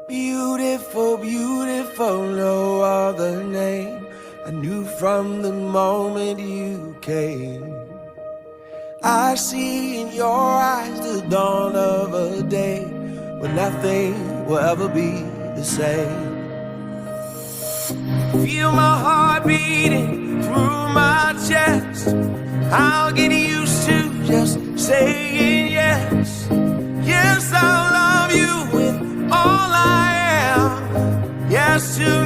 Beautiful, beautiful, no other name. I knew from the moment you came. I see in your eyes the dawn of a day when nothing will ever be the same. Feel my heart beating through my chest. I'll get used to just saying yes. Yes, I'll love you with all I am. Yes, to